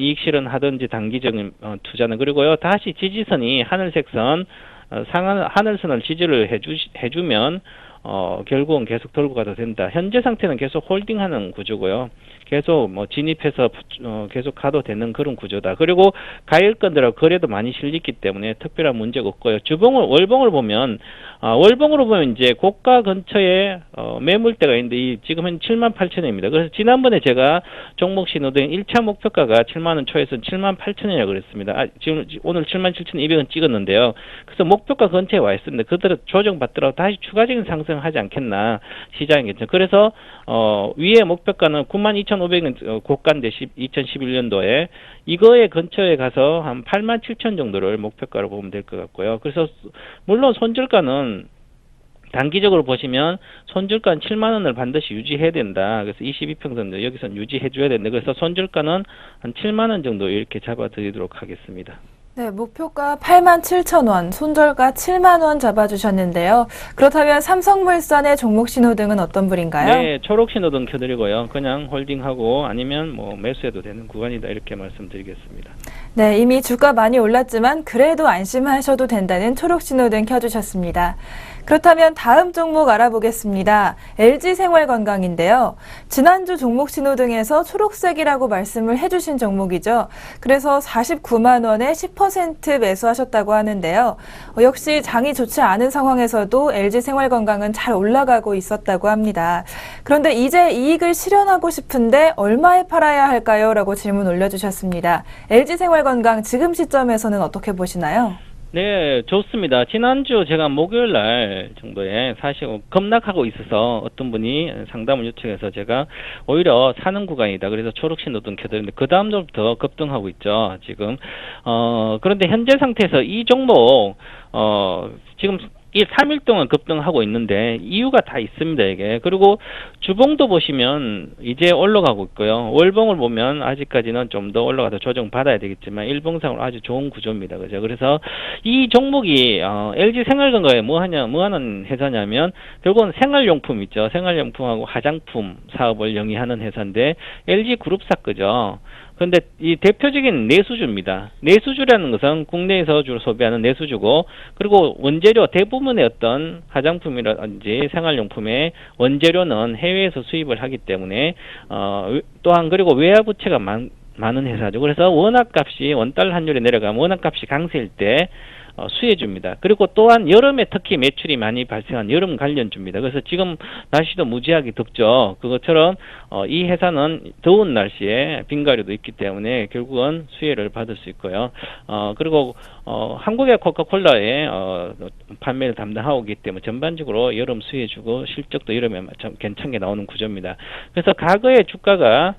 이익 실현하든지 단기적인 투자는 그리고요. 다시 지지선이 하늘색 선 하늘선을 지지를 해주면 결국은 계속 돌고 가도 된다. 현재 상태는 계속 홀딩하는 구조고요. 계속 뭐 진입해서 계속 가도 되는 그런 구조다. 그리고 가일건들하고 거래도 많이 실리기 때문에 특별한 문제가 없고요. 월봉으로 보면 이제 고가 근처에 매물대가 있는데 지금 한 78,000원입니다. 그래서 지난번에 제가 종목 신호등 1차 목표가가 7만원 초에서 78,000원이라고 그랬습니다. 지금 오늘 77,200원 찍었는데요. 그래서 목표가 근처에 와 있습니다. 그대로 조정받더라도 다시 추가적인 상승하지 않겠나 시장이 괜찮죠. 그래서 위에 목표가는 92,500원 고가인데 2011년도에 이거에 근처에 가서 한 87,000 정도를 목표가로 보면 될 것 같고요. 그래서 물론 손절가는 단기적으로 보시면 손절가는 7만 원을 반드시 유지해야 된다. 그래서 22평선 여기서는 유지해 줘야 된다. 그래서 손절가는 한 7만 원 정도 이렇게 잡아 드리도록 하겠습니다. 네, 목표가 87,000원, 손절가 7만 원 잡아주셨는데요. 그렇다면 삼성물산의 종목 신호등은 어떤 불인가요? 네, 초록 신호등 켜드리고요. 그냥 홀딩하고 아니면 뭐 매수해도 되는 구간이다 이렇게 말씀드리겠습니다. 네, 이미 주가 많이 올랐지만 그래도 안심하셔도 된다는 초록 신호등 켜주셨습니다. 그렇다면 다음 종목 알아보겠습니다. LG생활건강인데요. 지난주 종목 신호등에서 초록색이라고 말씀을 해주신 종목이죠. 그래서 49만 원에 10% 매수하셨다고 하는데요. 역시 장이 좋지 않은 상황에서도 LG생활건강은 잘 올라가고 있었다고 합니다. 그런데 이제 이익을 실현하고 싶은데 얼마에 팔아야 할까요? 라고 질문 올려주셨습니다. LG생활건강 지금 시점에서는 어떻게 보시나요? 네, 좋습니다. 지난주 제가 목요일 날 정도에 사실 급락하고 있어서 어떤 분이 상담을 요청해서 제가 오히려 사는 구간이다. 그래서 초록 신호등 켜드렸는데 그 다음부터 급등하고 있죠. 지금 그런데 현재 상태에서 이 종목 지금 이 3일 동안 급등하고 있는데 이유가 다 있습니다, 이게. 그리고 주봉도 보시면 이제 올라가고 있고요. 월봉을 보면 아직까지는 좀 더 올라가서 조정 받아야 되겠지만 일봉상으로 아주 좋은 구조입니다. 그죠? 그래서 이 종목이 LG 생활건강에 뭐 하는 회사냐면 결국은 생활용품 있죠. 생활용품하고 화장품 사업을 영위하는 회사인데 LG 그룹사 거죠. 그런데 이 대표적인 내수주입니다. 내수주라는 것은 국내에서 주로 소비하는 내수주고, 그리고 원재료 대부분의 어떤 화장품이라든지 생활용품의 원재료는 해외에서 수입을 하기 때문에 또한 그리고 외화부채가 많은 회사죠. 그래서 원화값이 원달러 환율이 내려가면 원화값이 강세일 때 수혜줍니다. 그리고 또한 여름에 특히 매출이 많이 발생한 여름 관련주입니다. 그래서 지금 날씨도 무지하게 덥죠. 그것처럼 이 회사는 더운 날씨에 빙가류도 있기 때문에 결국은 수혜를 받을 수 있고요. 그리고 한국의 코카콜라의 판매를 담당하고 있기 때문에 전반적으로 여름 수혜주고 실적도 여름에 좀 괜찮게 나오는 구조입니다. 그래서 과거에 주가가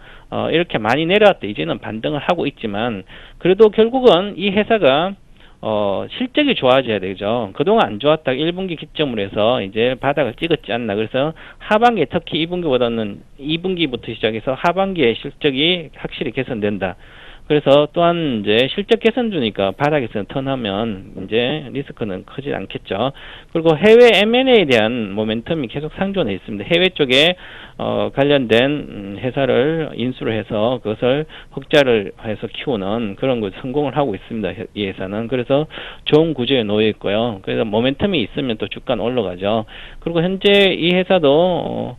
이렇게 많이 내려왔다 이제는 반등을 하고 있지만 그래도 결국은 이 회사가 실적이 좋아져야 되죠. 그동안 안 좋았다가 1분기 기점으로 해서 이제 바닥을 찍었지 않나. 그래서 하반기에 특히 2분기보다는 2분기부터 시작해서 하반기에 실적이 확실히 개선된다. 그래서 또한 이제 실적 개선주니까 바닥에서 턴하면 이제 리스크는 크지 않겠죠. 그리고 해외 M&A에 대한 모멘텀이 계속 상존해 있습니다. 해외 쪽에 관련된 회사를 인수를 해서 그것을 흑자를 해서 키우는 그런 걸 성공을 하고 있습니다. 이 회사는. 그래서 좋은 구조에 놓여 있고요. 그래서 모멘텀이 있으면 또 주가는 올라가죠. 그리고 현재 이 회사도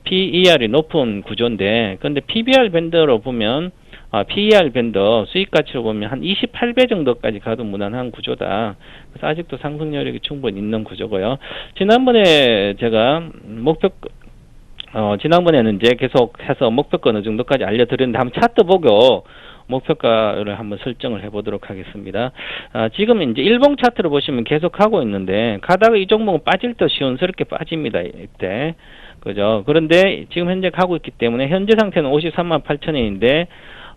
PER이 높은 구조인데, 그런데 PBR 밴드로 보면 PER 밴드 수익 가치로 보면 한 28배 정도까지 가도 무난한 구조다. 그래서 아직도 상승 여력이 충분히 있는 구조고요. 지난번에 제가 지난번에는 이제 계속해서 목표가 어느 정도까지 알려드렸는데 한번 차트 보고 목표가를 한번 설정을 해보도록 하겠습니다. 지금 이제 일봉 차트를 보시면 계속 하고 있는데 가다가 이 종목은 빠질 때 시원스럽게 빠집니다. 이때. 그죠? 그런데 지금 현재 가고 있기 때문에 현재 상태는 53만 8천원인데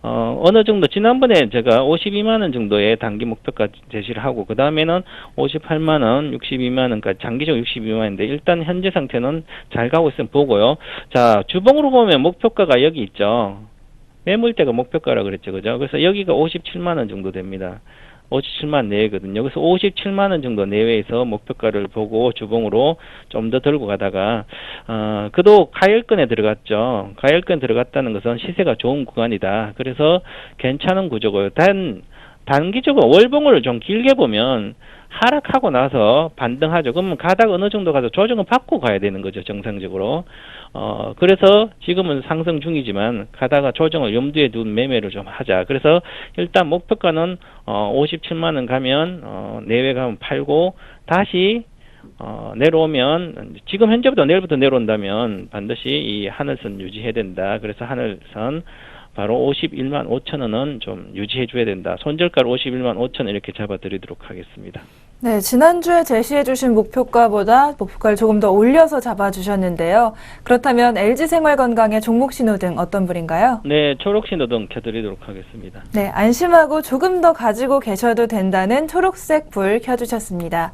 어느 정도 지난번에 제가 52만원 정도의 단기 목표가 제시를 하고 그 다음에는 58만원, 62만원까지 장기적으로 62만원인데 일단 현재 상태는 잘 가고 있으면 보고요. 자, 주봉으로 보면 목표가가 여기 있죠. 매물대가 목표가라 그랬죠. 그죠? 그래서 여기가 57만원 정도 됩니다. 57만 내외거든요. 그래서 57만원 정도 내외에서 목표가를 보고 주봉으로 좀 더 들고 가다가 그도 가열권에 들어갔죠. 가열권 들어갔다는 것은 시세가 좋은 구간이다. 그래서 괜찮은 구조고요. 단기적으로 월봉을 좀 길게 보면 하락하고 나서 반등하죠. 그러면 가다가 어느 정도 가서 조정을 받고 가야 되는 거죠. 정상적으로. 그래서 지금은 상승 중이지만 가다가 조정을 염두에 둔 매매를 좀 하자. 그래서 일단 목표가는 57만원 가면 내외 가면 팔고 다시 내려오면 지금 현재부터 내일부터 내려온다면 반드시 이 하늘선 유지해야 된다. 그래서 하늘선 바로 51만 5천원은 좀 유지해 줘야 된다. 손절가를 51만 5천원 이렇게 잡아드리도록 하겠습니다. 네, 지난주에 제시해 주신 목표가보다 목표가를 조금 더 올려서 잡아주셨는데요. 그렇다면 LG생활건강의 종목 신호등 어떤 불인가요? 네, 초록 신호등 켜드리도록 하겠습니다. 네, 안심하고 조금 더 가지고 계셔도 된다는 초록색 불 켜주셨습니다.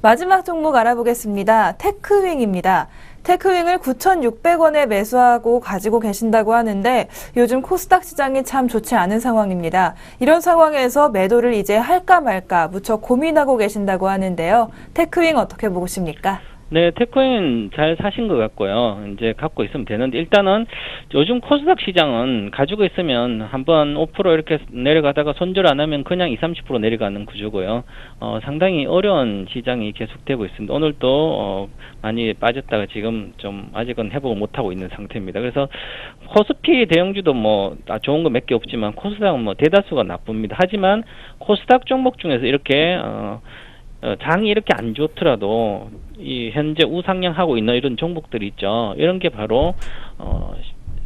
마지막 종목 알아보겠습니다. 테크윙입니다. 테크윙을 9,600원에 매수하고 가지고 계신다고 하는데 요즘 코스닥 시장이 참 좋지 않은 상황입니다. 이런 상황에서 매도를 이제 할까 말까 무척 고민하고 계신다고 하는데요. 테크윙 어떻게 보십니까? 네, 테크윙 잘 사신 것 같고요. 이제 갖고 있으면 되는데, 일단은 요즘 코스닥 시장은 가지고 있으면 한번 5% 이렇게 내려가다가 손절 안 하면 그냥 20, 30% 내려가는 구조고요. 상당히 어려운 시장이 계속되고 있습니다. 오늘도 많이 빠졌다가 지금 좀 아직은 회복을 못하고 있는 상태입니다. 그래서 코스피 대형주도 뭐 좋은 거 몇 개 없지만 코스닥은 뭐 대다수가 나쁩니다. 하지만 코스닥 종목 중에서 이렇게 장이 이렇게 안 좋더라도 이 현재 우상향하고 있는 이런 종목들이 있죠. 이런 게 바로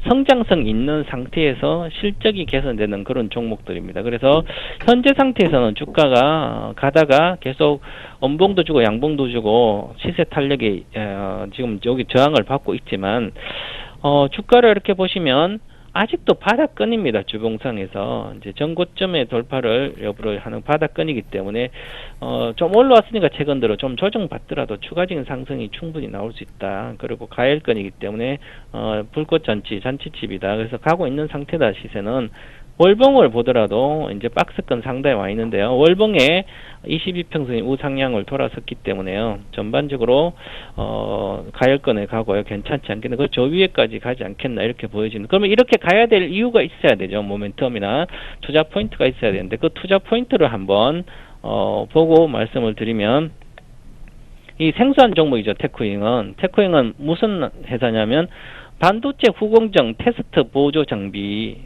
성장성 있는 상태에서 실적이 개선되는 그런 종목들입니다. 그래서 현재 상태에서는 주가가 가다가 계속 엄봉도 주고 양봉도 주고 시세 탄력이 지금 여기 저항을 받고 있지만 주가를 이렇게 보시면 아직도 바닥권입니다. 주봉상에서 이제 전고점의 돌파를 여부를 하는 바닥권이기 때문에 좀 올라왔으니까 최근 들어 좀 조정받더라도 추가적인 상승이 충분히 나올 수 있다. 그리고 가열권이기 때문에 불꽃 잔치집이다. 그래서 가고 있는 상태다. 시세는 월봉을 보더라도 이제 박스권 상단에 와 있는데요. 월봉에 22평선이 우상향을 돌아섰기 때문에요. 전반적으로 가열권에 가고요. 괜찮지 않겠나. 그 저 위에까지 가지 않겠나 이렇게 보여지는. 그러면 이렇게 가야 될 이유가 있어야 되죠. 모멘텀이나 투자 포인트가 있어야 되는데 그 투자 포인트를 한번 보고 말씀을 드리면 이 생소한 종목이죠. 테크윙은 무슨 회사냐면 반도체 후공정 테스트 보조 장비인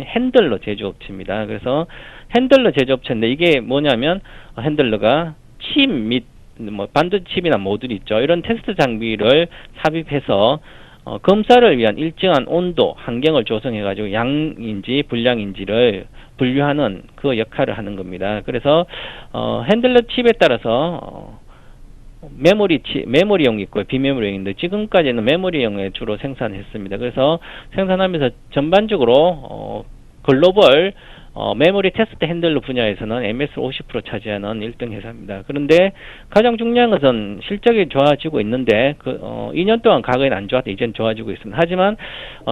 핸들러 제조업체입니다. 그래서 핸들러 제조업체인데 이게 뭐냐면 핸들러가 칩 및 뭐 반도체 칩이나 모듈 있죠. 이런 테스트 장비를 삽입해서 검사를 위한 일정한 온도, 환경을 조성해가지고 양인지 불량인지를 분류하는 그 역할을 하는 겁니다. 그래서 핸들러 칩에 따라서 메모리용이 있고요. 비메모리용인데 지금까지는 메모리용에 주로 생산했습니다. 그래서 생산하면서 전반적으로 글로벌 메모리 테스트 핸들러 분야에서는 MS 50% 차지하는 1등 회사입니다. 그런데 가장 중요한 것은 실적이 좋아지고 있는데 2년 동안 가격이 안 좋았다. 이제는 좋아지고 있습니다. 하지만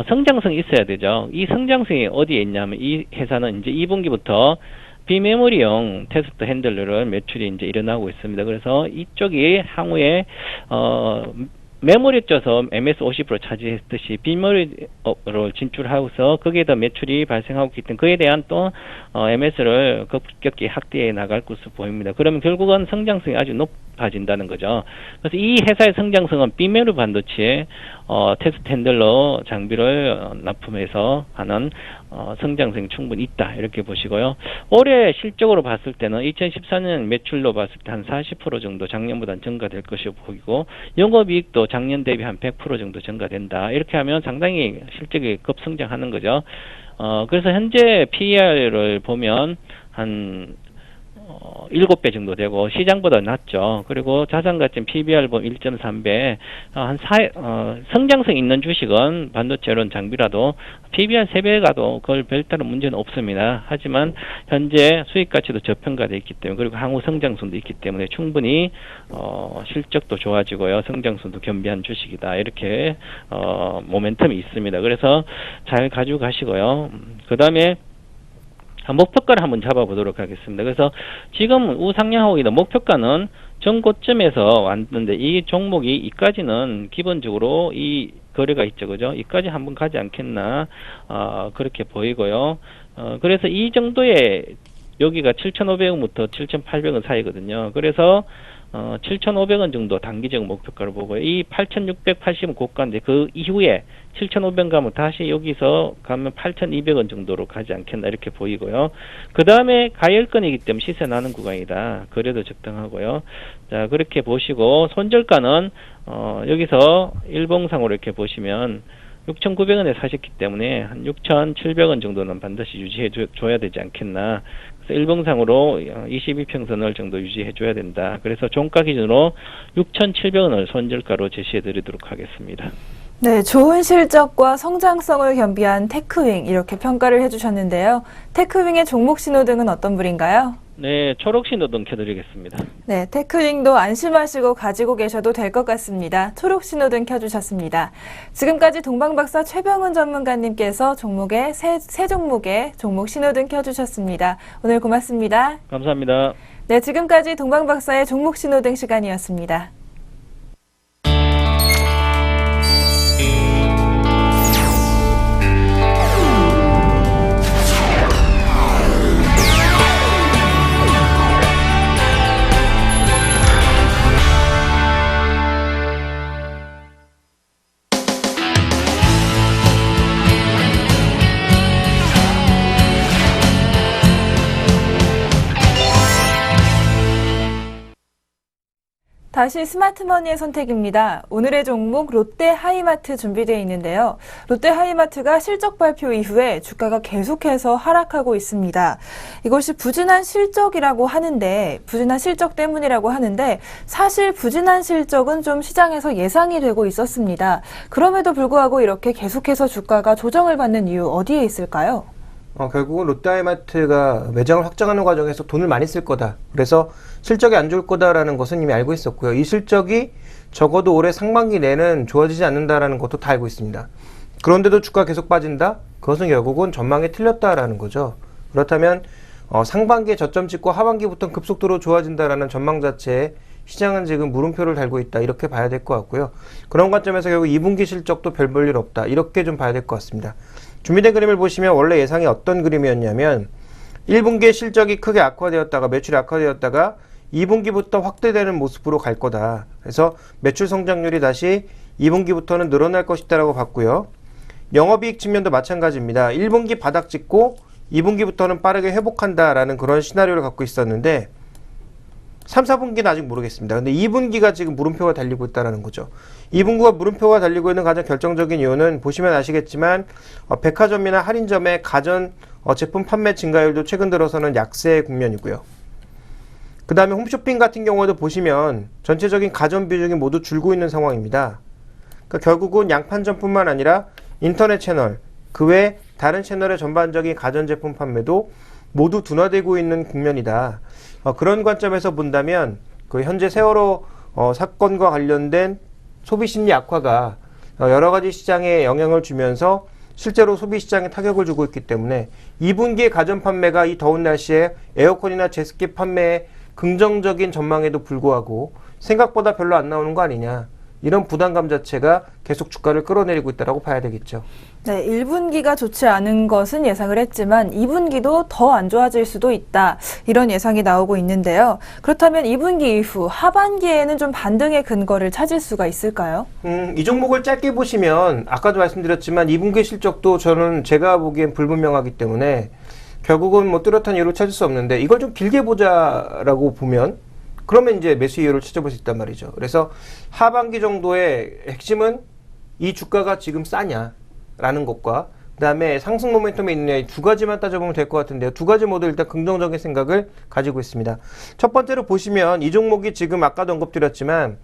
성장성이 있어야 되죠. 이 성장성이 어디에 있냐면 이 회사는 이제 2분기부터 비메모리용 테스트 핸들러를 매출이 이제 일어나고 있습니다. 그래서 이쪽이 향후에 메모리 쪄서 MS 50% 차지했듯이 비메모리로 진출하고서 거기에다 매출이 발생하고 있기 때문에 그에 대한 또 MS를 급격히 확대해 나갈 것으로 보입니다. 그러면 결국은 성장성이 아주 높아진다는 거죠. 그래서 이 회사의 성장성은 비메모리 반도체 테스트 핸들러 장비를 납품해서 하는 성장성이 충분히 있다 이렇게 보시고요. 올해 실적으로 봤을 때는 2014년 매출로 봤을 때 한 40% 정도 작년보다 증가될 것으로 보이고 영업이익도 작년 대비 한 100% 정도 증가된다. 이렇게 하면 상당히 실적이 급성장하는 거죠. 그래서 현재 PER을 보면 한 7배 정도 되고 시장보다 낮죠. 그리고 자산가치 PBR 보면 1.3배. 성장성 있는 주식은 반도체론 장비라도 PBR 3배 가도 그걸 별다른 문제는 없습니다. 하지만 현재 수익가치도 저평가되어 있기 때문에 그리고 향후 성장성도 있기 때문에 충분히 실적도 좋아지고요. 성장성도 겸비한 주식이다. 이렇게 모멘텀이 있습니다. 그래서 잘 가지고 가시고요. 그 다음에 목표가를 한번 잡아보도록 하겠습니다. 그래서 지금 우상향하고 있는 목표가는 전고점에서 왔는데 이 종목이 이까지는 기본적으로 이 거래가 있죠. 그죠? 이까지 한번 가지 않겠나 그렇게 보이고요. 그래서 이 정도의 여기가 7,500원부터 7,800원 사이거든요. 그래서 7,500원 정도 단기적 목표가를 보고요. 이 8,680원 고가인데 그 이후에 7,500원 가면 다시 여기서 가면 8,200원 정도로 가지 않겠나 이렇게 보이고요. 그 다음에 가열권이기 때문에 시세 나는 구간이다. 그래도 적당하고요. 자, 그렇게 보시고 손절가는 여기서 일봉상으로 이렇게 보시면 6,900원에 사셨기 때문에 한 6,700원 정도는 반드시 유지해 줘야 되지 않겠나. 그래서 일봉상으로 22평선을 정도 유지해 줘야 된다. 그래서 종가 기준으로 6,700원을 손절가로 제시해 드리도록 하겠습니다. 네, 좋은 실적과 성장성을 겸비한 테크윙 이렇게 평가를 해주셨는데요. 테크윙의 종목 신호등은 어떤 분인가요? 네, 초록 신호등 켜드리겠습니다. 네, 테크닝도 안심하시고 가지고 계셔도 될 것 같습니다. 초록 신호등 켜주셨습니다. 지금까지 동방박사 최병훈 전문가님께서 세 종목의 종목 신호등 켜주셨습니다. 오늘 고맙습니다. 감사합니다. 네, 지금까지 동방박사의 종목 신호등 시간이었습니다. 다시 스마트머니의 선택입니다. 오늘의 종목 롯데 하이마트 준비되어 있는데요. 롯데 하이마트가 실적 발표 이후에 주가가 계속해서 하락하고 있습니다. 이것이 부진한 실적이라고 하는데, 부진한 실적 때문이라고 하는데 사실 부진한 실적은 좀 시장에서 예상이 되고 있었습니다. 그럼에도 불구하고 이렇게 계속해서 주가가 조정을 받는 이유 어디에 있을까요? 결국은 롯데하이마트가 매장을 확장하는 과정에서 돈을 많이 쓸 거다. 그래서 실적이 안 좋을 거다라는 것은 이미 알고 있었고요. 이 실적이 적어도 올해 상반기 내는 좋아지지 않는다라는 것도 다 알고 있습니다. 그런데도 주가 계속 빠진다? 그것은 결국은 전망이 틀렸다라는 거죠. 그렇다면 상반기에 저점 찍고 하반기부터 급속도로 좋아진다라는 전망 자체에 시장은 지금 물음표를 달고 있다. 이렇게 봐야 될 것 같고요. 그런 관점에서 결국 2분기 실적도 별 볼 일 없다. 이렇게 좀 봐야 될 것 같습니다. 준비된 그림을 보시면 원래 예상이 어떤 그림이었냐면 1분기에 실적이 크게 악화되었다가 매출이 악화되었다가 2분기부터 확대되는 모습으로 갈 거다. 그래서 매출 성장률이 다시 2분기부터는 늘어날 것이다라고 봤고요. 영업이익 측면도 마찬가지입니다. 1분기 바닥 찍고 2분기부터는 빠르게 회복한다라는 그런 시나리오를 갖고 있었는데 3, 4분기는 아직 모르겠습니다. 근데 2분기가 지금 물음표가 달리고 있다는 거죠. 2분기가 물음표가 달리고 있는 가장 결정적인 이유는 보시면 아시겠지만 백화점이나 할인점의 가전 제품 판매 증가율도 최근 들어서는 약세 국면이고요. 그 다음에 홈쇼핑 같은 경우에도 보시면 전체적인 가전 비중이 모두 줄고 있는 상황입니다. 그러니까 결국은 양판점뿐만 아니라 인터넷 채널, 그 외 다른 채널의 전반적인 가전제품 판매도 모두 둔화되고 있는 국면이다. 그런 관점에서 본다면 그 현재 세월호 사건과 관련된 소비심리 악화가 여러 가지 시장에 영향을 주면서 실제로 소비시장에 타격을 주고 있기 때문에 2분기의 가전 판매가 이 더운 날씨에 에어컨이나 제습기 판매에 긍정적인 전망에도 불구하고 생각보다 별로 안 나오는 거 아니냐. 이런 부담감 자체가 계속 주가를 끌어내리고 있다고 봐야 되겠죠. 네, 1분기가 좋지 않은 것은 예상을 했지만 2분기도 더 안 좋아질 수도 있다. 이런 예상이 나오고 있는데요. 그렇다면 2분기 이후 하반기에는 좀 반등의 근거를 찾을 수가 있을까요? 이 종목을 짧게 보시면 아까도 말씀드렸지만 2분기 실적도 저는 제가 보기엔 불분명하기 때문에 결국은 뭐 뚜렷한 이유를 찾을 수 없는데 이걸 좀 길게 보자라고 보면 그러면 이제 매수 이유를 찾아볼 수 있단 말이죠. 그래서 하반기 정도의 핵심은 이 주가가 지금 싸냐라는 것과 그 다음에 상승 모멘텀에 있느냐 이 두 가지만 따져보면 될 것 같은데요. 두 가지 모두 일단 긍정적인 생각을 가지고 있습니다. 첫 번째로 보시면 이 종목이 지금 아까도 언급드렸지만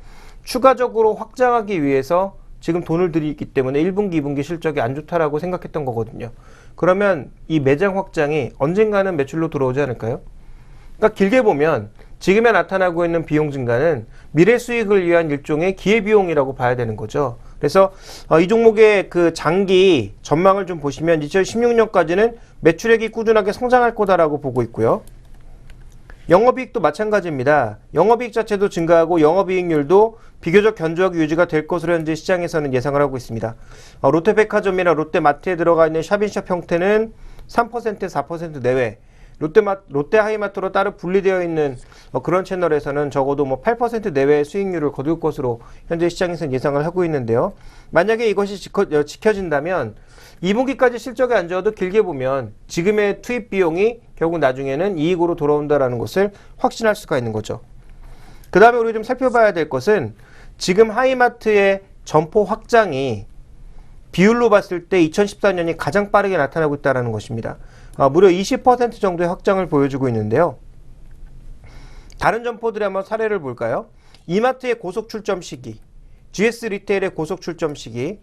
추가적으로 확장하기 위해서 지금 돈을 들이기 때문에 1분기, 2분기 실적이 안 좋다라고 생각했던 거거든요. 그러면 이 매장 확장이 언젠가는 매출로 들어오지 않을까요? 그러니까 길게 보면 지금에 나타나고 있는 비용 증가는 미래 수익을 위한 일종의 기회비용이라고 봐야 되는 거죠. 그래서 이 종목의 그 장기 전망을 좀 보시면 2016년까지는 매출액이 꾸준하게 성장할 거다라고 보고 있고요. 영업이익도 마찬가지입니다. 영업이익 자체도 증가하고 영업이익률도 비교적 견조하게 유지가 될 것으로 현재 시장에서는 예상을 하고 있습니다. 롯데백화점이나 롯데마트에 들어가 있는 샵인샵 형태는 3%, 4% 내외, 롯데하이마트로 따로 분리되어 있는 그런 채널에서는 적어도 뭐 8% 내외의 수익률을 거둘 것으로 현재 시장에서는 예상을 하고 있는데요. 만약에 이것이 지켜진다면 2분기까지 실적이 안 좋아도 길게 보면 지금의 투입 비용이 결국 나중에는 이익으로 돌아온다는 것을 확신할 수가 있는 거죠. 그 다음에 우리 좀 살펴봐야 될 것은 지금 하이마트의 점포 확장이 비율로 봤을 때 2014년이 가장 빠르게 나타나고 있다는 것입니다. 무려 20% 정도의 확장을 보여주고 있는데요. 다른 점포들의 한번 사례를 볼까요? 이마트의 고속 출점 시기, GS 리테일의 고속 출점 시기,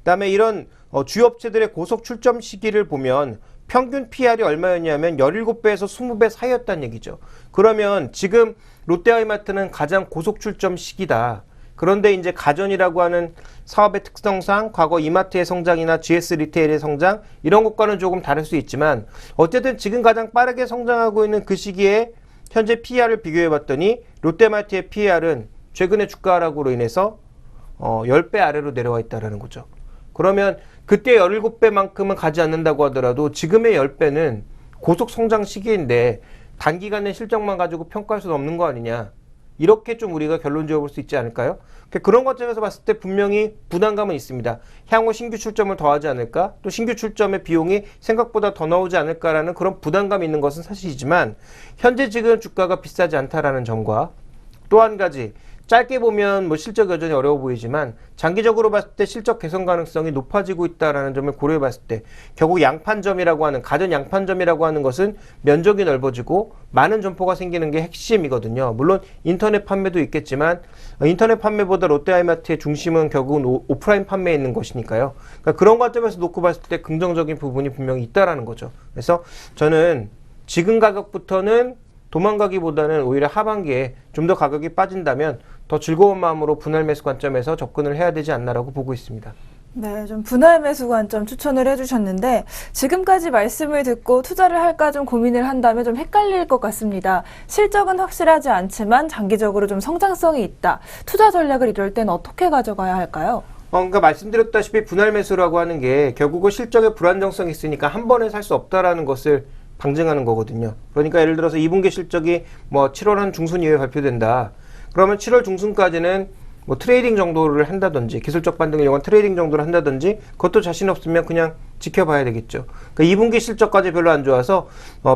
그다음에 이런 주요 업체들의 고속 출점 시기를 보면 평균 PR이 얼마였냐면 17배에서 20배 사이였다는 얘기죠. 그러면 지금 롯데하이마트는 가장 고속 출점 시기다. 그런데 이제 가전이라고 하는 사업의 특성상 과거 이마트의 성장이나 GS 리테일의 성장 이런 것과는 조금 다를 수 있지만 어쨌든 지금 가장 빠르게 성장하고 있는 그 시기에 현재 PR을 비교해 봤더니 롯데마트의 PR은 최근의 주가 하락으로 인해서 10배 아래로 내려와 있다는 거죠. 그러면 그때 17배만큼은 가지 않는다고 하더라도 지금의 10배는 고속 성장 시기인데 단기간의 실적만 가지고 평가할 수는 없는 거 아니냐. 이렇게 좀 우리가 결론 지어볼 수 있지 않을까요? 그런 관점에서 봤을 때 분명히 부담감은 있습니다. 향후 신규 출점을 더하지 않을까? 또 신규 출점의 비용이 생각보다 더 나오지 않을까라는 그런 부담감이 있는 것은 사실이지만 현재 지금 주가가 비싸지 않다라는 점과 또 한 가지 짧게 보면 뭐 실적 여전히 어려워 보이지만 장기적으로 봤을 때 실적 개선 가능성이 높아지고 있다라는 점을 고려해 봤을 때 결국 양판점이라고 하는 가전 양판점이라고 하는 것은 면적이 넓어지고 많은 점포가 생기는 게 핵심이거든요. 물론 인터넷 판매도 있겠지만 인터넷 판매보다 롯데하이마트의 중심은 결국은 오프라인 판매에 있는 것이니까요. 그러니까 그런 관점에서 놓고 봤을 때 긍정적인 부분이 분명히 있다라는 거죠. 그래서 저는 지금 가격부터는 도망가기보다는 오히려 하반기에 좀 더 가격이 빠진다면 더 즐거운 마음으로 분할 매수 관점에서 접근을 해야 되지 않나라고 보고 있습니다. 네, 좀 분할 매수 관점 추천을 해주셨는데 지금까지 말씀을 듣고 투자를 할까 좀 고민을 한다면 좀 헷갈릴 것 같습니다. 실적은 확실하지 않지만 장기적으로 좀 성장성이 있다. 투자 전략을 이럴 때는 어떻게 가져가야 할까요? 그러니까 말씀드렸다시피 분할 매수라고 하는 게 결국은 실적에 불안정성이 있으니까 한 번에 살 수 없다라는 것을 방증하는 거거든요. 그러니까 예를 들어서 2분기 실적이 뭐 7월 한 중순 이후에 발표된다. 그러면 7월 중순까지는 뭐 트레이딩 정도를 한다든지 기술적 반등을 이용한 트레이딩 정도를 한다든지 그것도 자신 없으면 그냥 지켜봐야 되겠죠. 그러니까 2분기 실적까지 별로 안 좋아서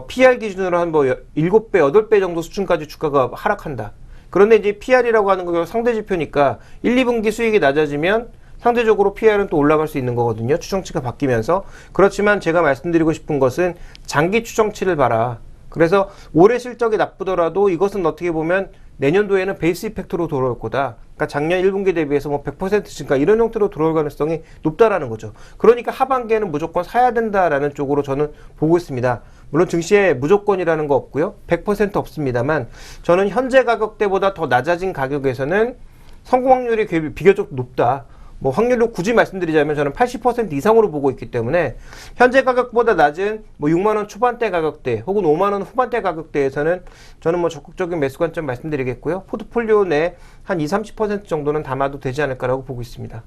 PR 기준으로 한 뭐 7배, 8배 정도 수준까지 주가가 하락한다. 그런데 이제 PR이라고 하는 거 상대 지표니까 1, 2분기 수익이 낮아지면 상대적으로 PR은 또 올라갈 수 있는 거거든요. 추정치가 바뀌면서. 그렇지만 제가 말씀드리고 싶은 것은 장기 추정치를 봐라. 그래서 올해 실적이 나쁘더라도 이것은 어떻게 보면 내년도에는 베이스 이펙트로 돌아올 거다. 그러니까 작년 1분기 대비해서 뭐 100% 증가 이런 형태로 돌아올 가능성이 높다라는 거죠. 그러니까 하반기에는 무조건 사야 된다라는 쪽으로 저는 보고 있습니다. 물론 증시에 무조건이라는 거 없고요. 100% 없습니다만 저는 현재 가격대보다 더 낮아진 가격에서는 성공 확률이 비교적 높다. 뭐 확률로 굳이 말씀드리자면 저는 80% 이상으로 보고 있기 때문에 현재 가격보다 낮은 뭐 6만원 초반대 가격대 혹은 5만원 후반대 가격대에서는 저는 뭐 적극적인 매수 관점 말씀드리겠고요. 포트폴리오 내 한 20-30% 정도는 담아도 되지 않을까라고 보고 있습니다.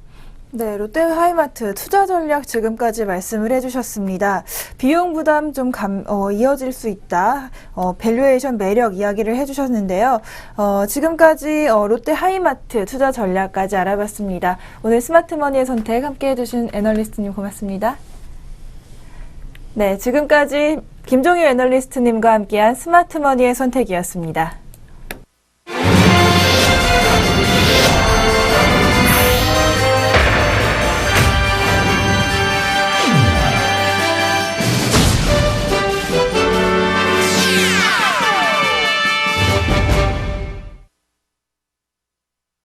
네, 롯데하이마트 투자 전략 지금까지 말씀을 해주셨습니다. 비용 부담 좀 이어질 수 있다. 밸류에이션 매력 이야기를 해주셨는데요. 지금까지 롯데하이마트 투자 전략까지 알아봤습니다. 오늘 스마트머니의 선택 함께해 주신 애널리스트님 고맙습니다. 네, 지금까지 김종유 애널리스트님과 함께한 스마트머니의 선택이었습니다.